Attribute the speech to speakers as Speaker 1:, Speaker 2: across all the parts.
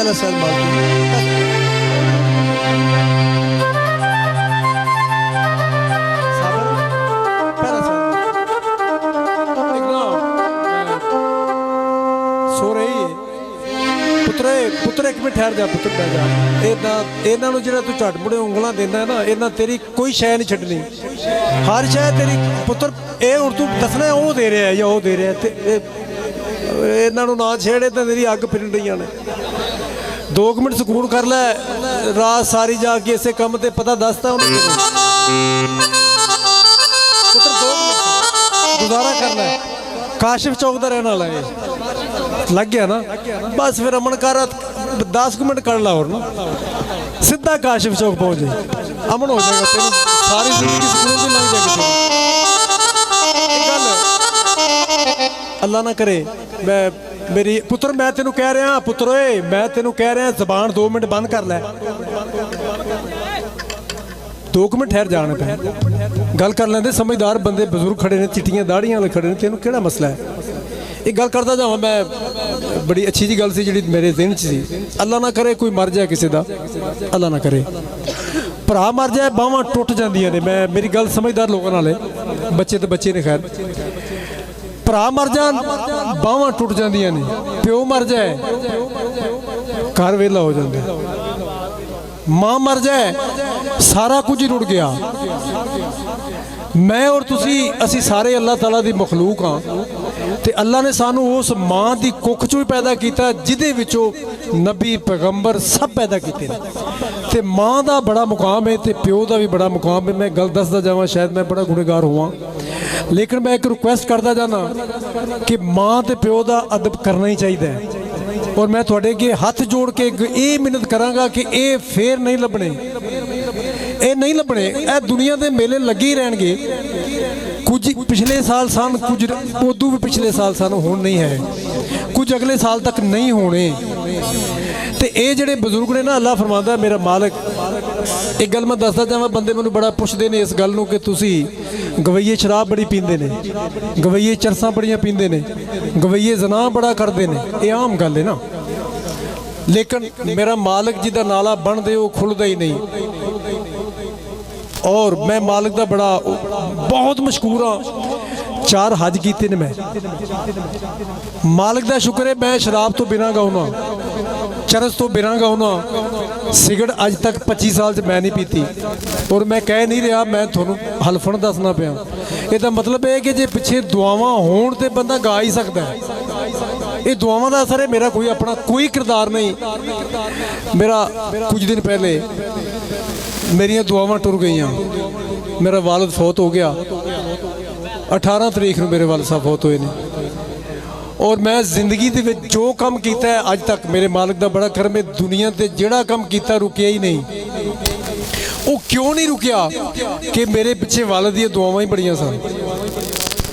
Speaker 1: पहला sir so रही है पुत्रे पुत्र एक मिनट ठहर जा पुत्र पै जा इन्हों जो तू झट मुड़े उंगलों देना है ना इन्हें तेरी कोई शै नहीं छड्डनी हर शै तेरी पुत्र ये हूँ तू दसना वो दे रहा है या वो दे रहा है इन्हों ना छेड़े तो तेरी अग फिर रही ने 2 मिनट सुकून कर लै रात सारी जाके इसे काम ते पता दसता पुत्र 2 मिनट गुजारा कर लै काशिफ चौक का रहने वाला है लग गया ना बस फिर अमन कर 10 मिनट कर ला और ना सीधा काशिफ चौक पहुंच जाए अमन हो जाएगा तेरी सारी जिंदगी सुकून भी लग जाएगी अल्लाह ना करे मैं मेरी पुत्र मैं तेन कह रहा पुत्र ओए मैं तेन कह रहा जबान 2 मिनट बंद कर लै 2 मिनट ठहर जाने पे गल कर लेंदे समझदार बंदे बजुर्ग खड़े ने चिट्टियां दाड़ियां वाले खड़े ने तेन केड़ा मसला है एक गल करता जावां मैं बड़ी अच्छी जी गल सी जिहड़ी मेरे ज़हन च सी अल्लाह ना करे कोई मर जाए किसी का अल्लाह ना करे भरा मर जाए बाहां टुट जांदियां ने मैं मेरी गल समझदार लोगों नाल बच्चे तो बच्चे ने खैर भरा मर जान बाहां टुट जांदियां ने प्यो मर जाए घर वेला हो जाता मां मर जाए सारा कुछ ही रुड़ गया मैं और तुसी असी सारे अल्लाह ताला दी मखलूक हाँ ते अल्लाह ने सानू उस मां दी कुख चों पैदा किया जिदे विचों नबी पैगंबर सब पैदा किए ते मां दा बड़ा मुकाम है ते प्यो दा भी बड़ा मुकाम है मैं गल दसदा जावां शायद मैं बड़ा गुनहगार होवां लेकिन मैं एक रिक्वेस्ट करता जाना कि मां ते प्यो दा अदब करना ही चाहिए और मैं तुहाडे अगे हथ जोड़ के ये मिन्नत करांगा कि ये फेर नहीं लभने ये नहीं लभने ए दुनिया के मेले लगे ही रहणगे कुछ पिछले साल सन कुछ उदू भी पिछले साल सन हुण नहीं है कुछ अगले साल तक नहीं होने ते ये जिहड़े बजुर्ग ने ना अल्लाह फरमांदा मेरा मालिक एक गल मैं दसदा जावां बंदे मैनूं बड़ा पुछदे ने इस गल नूं कि तुसीं गवैये शराब बड़ी पींदे ने गवैये चरसां बड़ियां पींदे ने गवैये जना बड़ा करते हैं ये आम गल है ना लेकिन मेरा मालिक जिहदा नाला बनदे वो खुलदा ही नहीं और मैं मालिक का बड़ा बहुत मशहूर हाँ 4 हज किए ने मैं मालिक का शुक्र है मैं शराब तो बिना गाउना चरस तो बिना गाउना सिगरेट अज तक 25 साल मैं नहीं पीती और मैं कह नहीं रहा मैं थोनों हलफन दसना पाया इसका मतलब है कि जे पिछे दुआवां होण ते बंदा गा ही सकता है ये दुआवां का असर है मेरा कोई अपना कोई किरदार नहीं मेरा कुछ दिन पहले मेरिया दुआवां टुर गई मेरा वालिद फौत हो गया 18 तरीक को मेरे वालिद साहब फौत हुए ने और मैं जिंदगी दे विच जो काम किया है अज तक मेरे मालिक का बड़ा करम है दुनिया से जिहड़ा काम किया रुकिया ही नहीं वो क्यों नहीं रुकिया कि मेरे पिछे वालिद दी दुआवां ही बड़ियां सन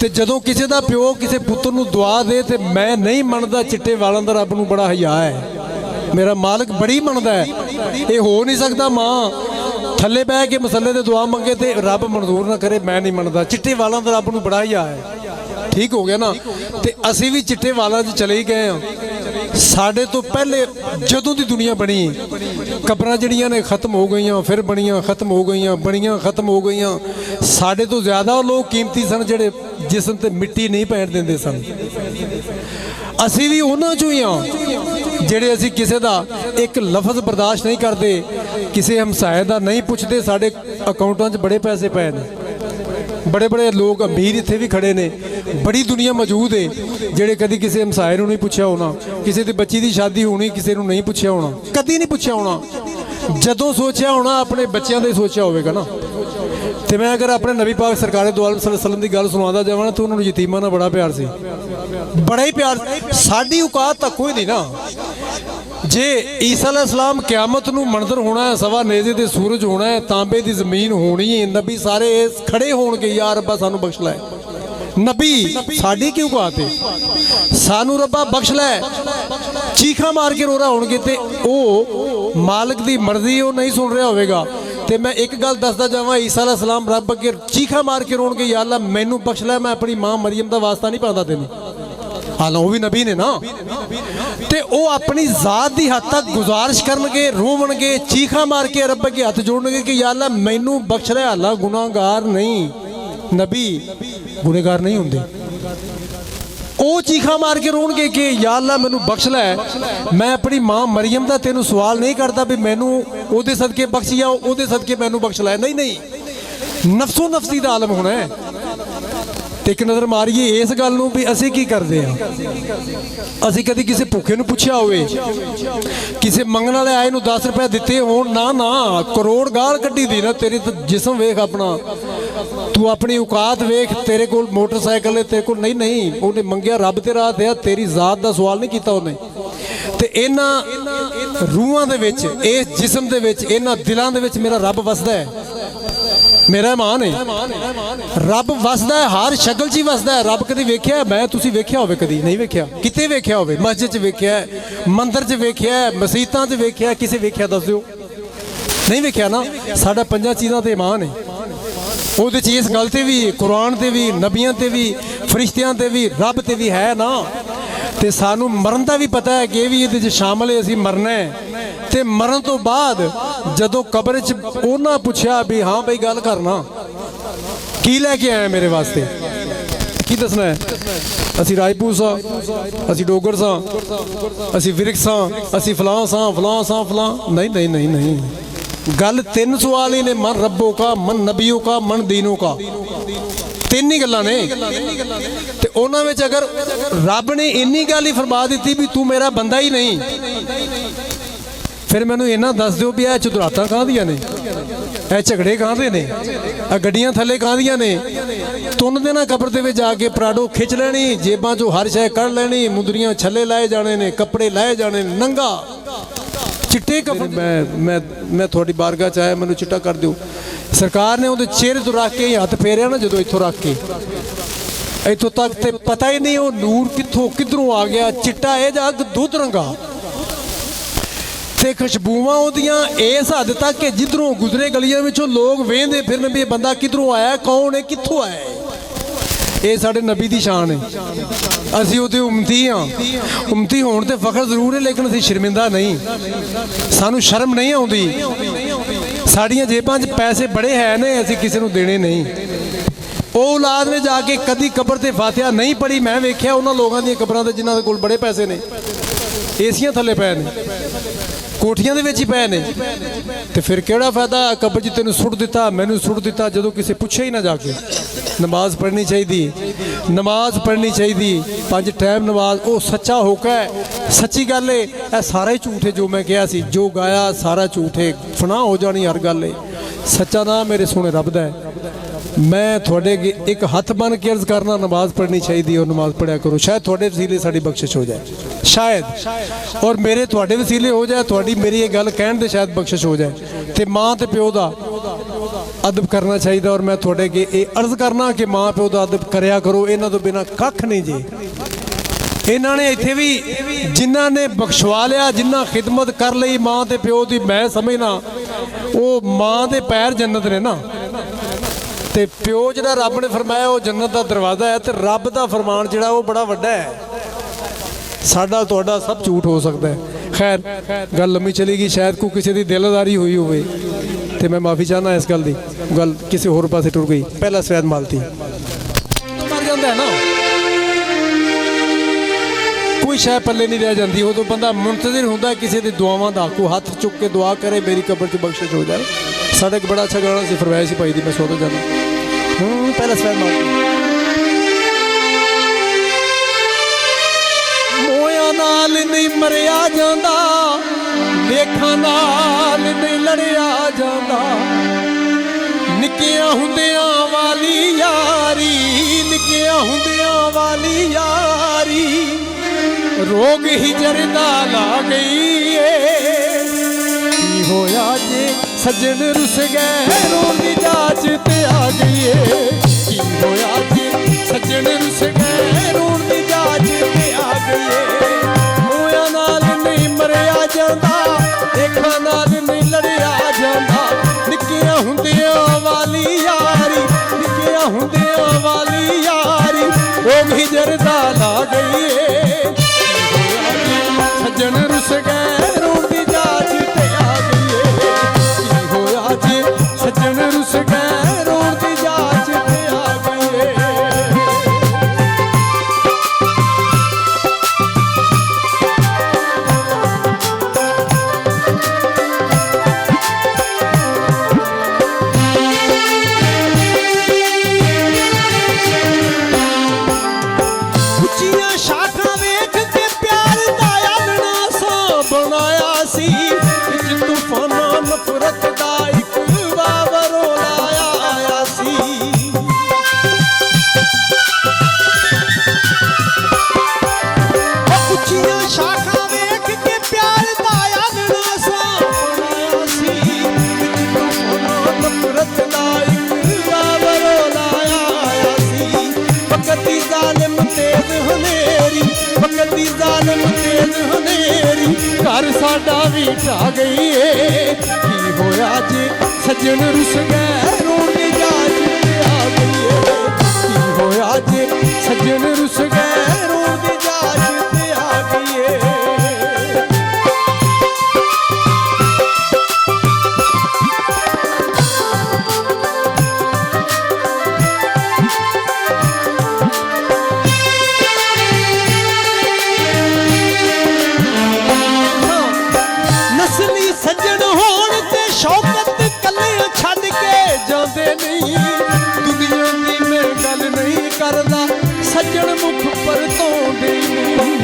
Speaker 1: ते जदों किसी का प्यो किसी पुत्र नूं दुआ दे ते मैं नहीं मनदा चिट्टे वालों का रब नूं बड़ा हया है मेरा मालिक बड़ी मनदा है ये हो नहीं सकता मां थले बह के मसले से दुआ मंगे तो रब मंजूर ना करे मैं नहीं मनदा चिट्टे वालों का रब नूं बड़ा ही है ठीक हो गया ना तो असी भी चिट्टे वालों चले ही गए हाँ साढ़े तो पहले जदों की दुनिया बनी कब्रां जिहड़ियां ने खत्म हो गई फिर बनियां खत्म हो गई बनियां खत्म हो गई साढ़े तो ज़्यादा लोग कीमती सन जिहड़े जिसम ते मिट्टी नहीं पैण देंदे सन असी भी उन्हां चों ही हाँ जिहड़े असी किसी का एक लफज बर्दाश्त नहीं करते किसी हमसाए का नहीं पुछते साढ़े अकाउंटां च बड़े पैसे पे ने बड़े बड़े लोग अमीर इत्थे भी खड़े ने बड़ी दुनिया मौजूद है जिहड़े कभी किसी हमसाए नूं नहीं पुछया होना किसी की बच्ची की शादी होनी किसी नूं नहीं पुछया होना कभी नहीं पुछया होना जदों सोचा होना अपने बच्चों का ही सोचा होगा ना तो मैं अगर अपने नबी पाक सरकार दो आलम सल्लम की गल सुनादा जावां तो उन्होंने यतीमां नाल बड़ा प्यार सी बड़ा ही प्यार साडी औकात तक कोई नहीं ना जे ईसा अलैहिस्सलाम क़यामत नूं मंजर होना है सवा नेज़े ते सूरज होना है तांबे की जमीन होनी है नबी सारे खड़े होणगे या रब्बा सानू बख्श लै नबी साडी क्यों औकात है सानू रब्बा बख्श लै चीखा मार के रो रहा होणगे ते ओ मालिक दी मर्जी वो नहीं सुन रहा होगा तो मैं एक गल दसदा जावां ईसा अलैहिस्सलाम रब अगे चीखा मार के रोणगे या अल्लाह मैनू बख्श लै मैं अपनी मां मरियम का वास्ता नहीं पाता तेन हालां वो भी नबी ने ना, ते वो अपनी जात की हद तक गुजारिश करनगे, रोवणगे, चीखा मार के रब अगे हथ जोड़नगे कि या अल्लाह मैनू बख्श ले, अल्लाह गुनाहगार नहीं, नबी गुनहगार नहीं होंदे। वो चीखा मार के रोणगे कि या अल्लाह मैनू बख्श लै, मैं अपनी मां मरियम का तेनू सवाल नहीं करता भी मैनू ओदे सदके बख्श या ओदे सदके मैनू बख्श लै, नहीं नहीं, नफसो नफसी का आलम होना है। एक नज़र मारीए इस गल नूं भी असीं की करते हैं। असीं कदी किसी भुखे नूं पुछया होवे, किसी मंगण वाले आए नूं 10 रुपए दिते होण, ना ना करोड़ गाल कड्डी दी ना, तेरी तो जिस्म वेख अपना, तू अपनी औकात वेख, तेरे कोल मोटरसाइकिल है, तेरे कोल नहीं नहीं, उन्हें मंगया रब ते राह ते, तेरी जात का सवाल नहीं किया उन्हें। ते इन्हां रूहां दे विच, इस जिस्म दे विच, इन्हां दिलां दे विच मेरा रब वसदा है, मेरा मान है, रब वसदा है, हर शक्ल च ही वसदा है। रब कदी वेख्या मैं तुसी वेख्या होवे? कदी नहीं वेख्या। किते वेख्या होवे? मस्जिद च वेख्या है, मंदिर च वेख्या है, मसीतां च वेख्या, किसे वेख्या दस दिओ? नहीं वेख्या ना। साडा पंजां चीज़ां ते ईमान है, ਉਹਦੇ 'ਚ इस गल ते भी, कुरान ते भी, नबियां ते भी, फरिश्तियां ते भी, रब ते भी है ना। ते सानू मरण का भी पता है कि भी ये शामिल है, असीं मरना है। ते मरण तो बाद जदों कब्र च उन्हां पुछया भी हाँ बई गल करना की लैके आया मेरे वास्ते, की दसना है? असीं राजपूत सां, असीं डोगर सां, असीं विरक सां, असीं फलां सां, फलां सां, फलां, नहीं नहीं नहीं नहीं। गल 3 सवाल ही ने, मन रब्बों का, मन नबियों का, मन दीनों का, 3 ही गल्लां ने। ते उन्हां विच अगर रब ने इन्नी गल ही फरमा दी भी तू मेरा बंदा ही नहीं, फिर मैनू इन्ना दस दो भी चुदरातां कां दियां ने, झगड़े कां दे ने, गड्डियां थले कां दियां ने? तुन देना कब्र दे विच जाके पराडो खिच लैनी, जेबां चों हर शै कढ़ लैनी, मुंदरियां छले लाए जाने ने, कपड़े लाए जाने, नंगा चिट्टे कपड़े। मैं थोड़ी बारगाह च आया, मैनू चिट्टा कर दो। सरकार ने उहदे चेहरे तो रख के हथ फेरिया ना, जो इत्थों रख के इत्थों तक, तो पता ही नहीं वो नूर कित्थों किधरों आ गया। चिट्टा है जां दुध रंगा, ते खुशबूवां उहदियां इस हद तक कि जिधरों गुजरे गलियां विचों लोग वेंदे फिरन भी बंदा किधरों आया, कौन है, कित्थों आया है। ये साडे नबी दी शान है, असीं उहदे उम्मती हाँ। उम्मती होण ते फखर जरूर है, लेकिन असीं शर्मिंदा नहीं, सानू शर्म नहीं आउंदी। साड़ियां जेबां च पैसे बड़े है ने, असीं किसी नूं देने नहीं। वो औलाद ने जाके कदी कब्र ते फातिहा नहीं पढ़ी। मैं वेख्या उन्हां लोगां दी कब्रां ते जिन्हां दे कोल बड़े पैसे ने, एसियां थले पए ने, कोठियां दे विच ही पए ने, ते फिर किहड़ा फायदा? कब्र च तैनूं सुट दिता, मैनूं सुट दिता, जदों किसी पुछे ही ना जाके। नमाज पढ़नी चाहिए, नमाज पढ़नी चाहिए, 5 टाइम नमाज। वो सच्चा होका है, सच्ची गल है, यह सारा ही झूठ है। जो मैं कहा सी, जो गाया सारा झूठ है, फना हो जानी हर गल है। सच्चा नाम मेरे सोने रब दा है। मैं थोड़े एक हथ बन के अर्ज करना, नमाज पढ़नी चाहिए और नमाज पढ़िया करो, शायद थोड़े वसीले साड़ी बख्शिश हो जाए, शायद, और मेरे थोड़े वसीले हो जाए, थोड़ी मेरी ये गल कहण दे शायद बख्शिश हो जाए। तो माँ तो प्यो का अदब करना चाहिए, और मैं थोड़े अगे ये अर्ज करना कि माँ प्यो का अदब करया करो। इन्हां तो बिना कख नहीं जी। इन्हां ने इत्थे भी जिन्हां ने बख्शवा लिया, जिन्हां खिदमत कर ली माँ ते प्यो की, मैं समझना वो माँ के पैर जन्नत ने ना, ते प्यो जिहड़ा रब ने फरमाया वो जन्नत का दरवाज़ा है। तो रब का फरमान जिहड़ा वो बड़ा वड्डा है। साडा तुहाडा सब झूठ हो सकता है। खैर गल लम्मी चली गई, शायद कोई किसी की दिलदारी हुई होवे, तो मैं माफ़ी चाहना इस गल की। गल किसी होर पासे टुर गई। पहला सवैद मालती मर जाता है ना, कोई शायद पल्ले नहीं रह जाती। उदों बंदा मुंतजिर होंदा किसी की दुआवां दा, कोई हथ चुक के दुआ करे मेरी कब्र च बख्शिश हो जाए। साडा एक बड़ा अच्छा गाना सी फरमाइश पाई दी, मैं सो तो जाना। पहला सवैद मालती। मोया नाल नहीं मरिया जांदा, लेखां नाल नहीं लड़िया जांदा, निक्कियां हुंदियां वाली यारी, निक्कियां हुंदियां वाली यारी, रोग ही जरदा ला गई है। की होया जे सज्जन रुस गए, रोग दी जाच ते आ गई है। की होया जे सज्जन रुस गए, रोग दी जाच ते आ गई है। मोया नाल नहीं मरिया जांदा, लेखां नाल नहीं लड़िया जांदा, निक्कियां हुंदियां वाली यारी, निक्कियां हुंदियां वाली यारी, रोग ही जरदा ला गई है। सज्जन रुस गए रोण दी जाच ते आ गई है। की होया जी सज्जन रुस गए रोण दी जाच ते आ गई है। नफरत दा एक बाबरो लाया आया सी। उच्चियां शाखां वेख के प्यार दा आलना सा बनाया सी। नफरत दा एक बाबरो लाया आया सी। वक्त दी जालिम तेज हनेरी, वक्त दी जालिम तेज हनेरी घर साडा भी ढा गई है। की होया जी सज्जन रुस गए रोण दी जाच ते आ गई है। की होया जी सज्जन रुस गए रोण दी जाच ते आ गई है। नस्ली सज्जन होण ते शौकत कलियां छड्ड के जांदे नहीं। दुनिया दी मैं गल नहीं करदा सज्जन मुख पर धोंदे नहीं।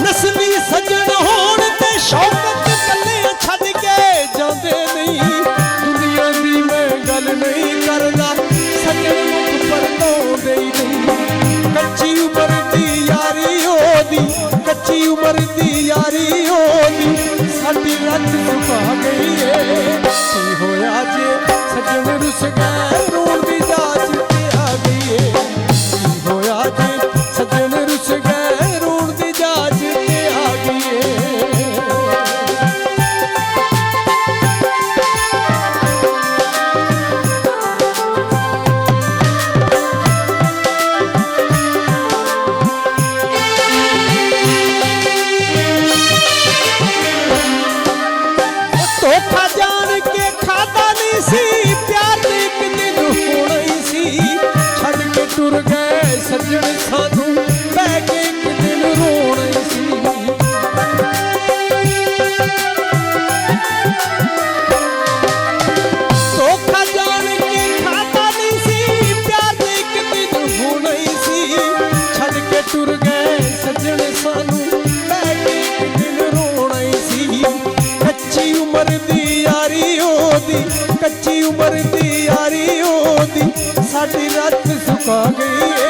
Speaker 1: नस्ली सज्जन होण ते शौकत कलियां छड्ड के जांदे नहीं। दुनिया दी मैं गल नहीं करदा सज्जन मुख पर धोंदे नहीं। कच्ची उम्र दी यारी ओदी, कच्ची उम्र दी यारी ओदी साडी रत सुका गई है। की होया जे सज्जन रुस गए रोण दी जाच ते आ गई है। की होया जे सज्जन रुस गए रोण दी जाच ते आ गई है। धोखा जान के खाता नहीं सी, प्यार एक दिन होना ही सी। छड़ के टुर गए सज्जन सानू बह के एक दिन रोना ही सी। धोखा जान के खाता नहीं सी, प्यार एक दिन होना ही सी। छड़ के टुर गए सज्जन सानू बह के एक दिन रोना ही सी। कच्ची उम्र दी यारी ओदी, कच्ची उम्र दी यारी ओदी साडी रत सुका गई है।